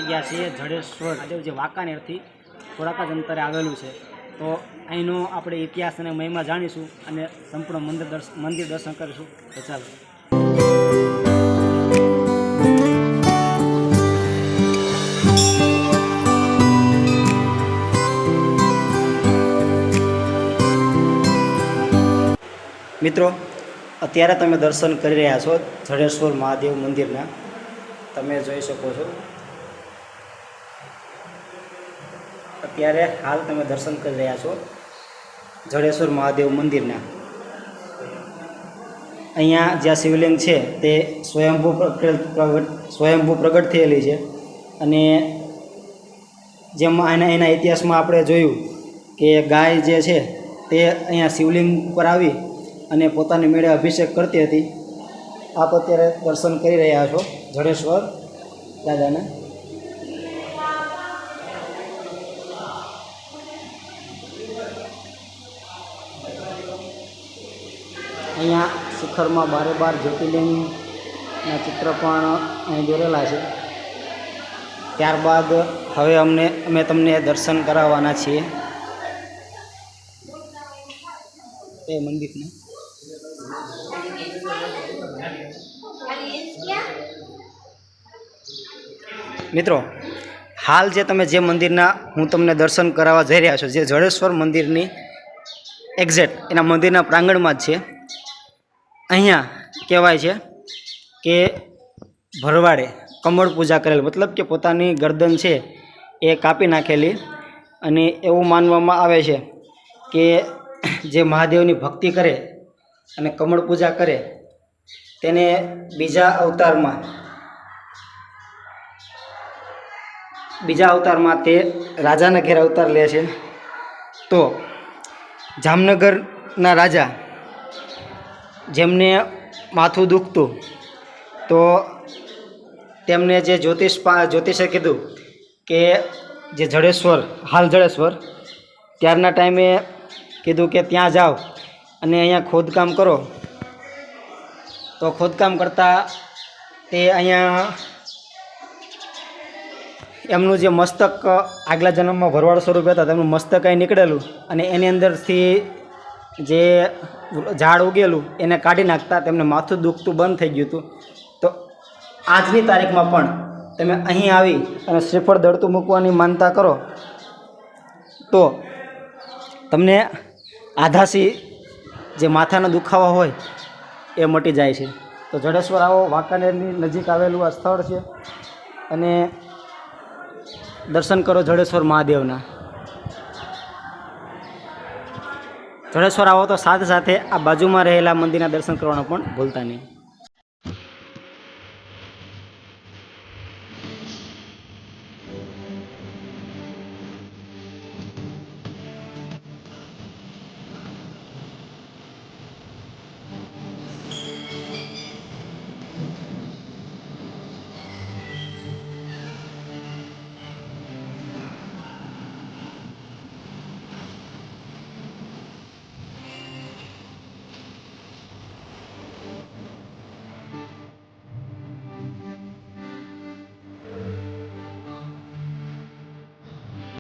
ગયા છીએ જડેશ્વર મહાદેવ, જે વાંકાનેરથી થોડાક જ અંતરે આવેલું છે. તો અહીંનો આપણે ઇતિહાસ અને મહિમા જાણીશું અને સંપૂર્ણ મંદિર દર્શન કરીશું. તો ચાલો. મિત્રો, અત્યારે તમે દર્શન કરી રહ્યા છો જડેશ્વર મહાદેવ મંદિરના. તમે જોઈ શકો છો અત્યારે હાલ તમે દર્શન કરી રહ્યા છો જડેશ્વર મહાદેવ મંદિરના. અહીંયા જ્યાં શિવલિંગ છે તે સ્વયંભૂ પ્રગટ થયેલી છે. અને જેમ એના ઇતિહાસમાં આપણે જોયું કે ગાય જે છે તે અહીંયા શિવલિંગ ઉપર આવી અને પોતાની મેળે અભિષેક કરતી હતી. આપ અત્યારે દર્શન કરી રહ્યા છો જડેશ્વર દાદાના. અહીંયા શિખરમાં 12 જ્યોતિર્લિંગના ચિત્ર પણ અહીં દોરેલા છે. ત્યારબાદ હવે અમે તમને દર્શન કરાવવાના છીએ એ મંદિરના. મિત્રો, હાલ જે મંદિરના હું તમને દર્શન કરાવવા જઈ રહ્યા છું, જે જડેશ્વર મંદિરની એક્ઝેક્ટ એના મંદિરના પ્રાંગણમાં જ છે. અહીંયા કહેવાય છે કે ભરવાડે કમળ પૂજા કરેલ, મતલબ કે પોતાની ગરદન છે એ કાપી નાખેલી. અને એવું માનવામાં આવે છે કે જે મહાદેવની ભક્તિ કરે અને કમળ પૂજા કરે તેને બીજા અવતારમાં તે રાજાના ઘેર અવતાર લે છે. તો જામનગરના રાજા જેમને માથું દુખતું, તો તેમને જે જ્યોતિષે કીધું કે જે જડેશ્વર, હાલ જડેશ્વર, ત્યારના ટાઈમે કીધું કે ત્યાં જાઓ અને અહીંયા ખોદકામ કરો. તો ખોદકામ કરતાં તે અહીંયા એમનું જે મસ્તક આગલા જન્મમાં ભરવાડ સ્વરૂપે હતા તેમનું મસ્તક અહીં નીકળેલું અને એની અંદરથી જે ઝાડ ઉગેલું એને કાઢી નાખતા તેમને માથું દુખતું બંધ થઈ ગયું હતું. તો આજની તારીખમાં પણ તમે અહીં આવી અને શ્રીફળ દળતું મૂકવાની માનતા કરો તો તમને આધાસી જે માથાના દુખાવા હોય એ મટી જાય છે. તો જડેશ્વર આવો, વાંકાનેરની નજીક આવેલું આ સ્થળ છે અને દર્શન કરો જડેશ્વર મહાદેવના. જડેશ્વર આવો તો સાથે આ બાજુમાં રહેલા મંદિરના દર્શન કરવાનું પણ ભૂલતા નહીં.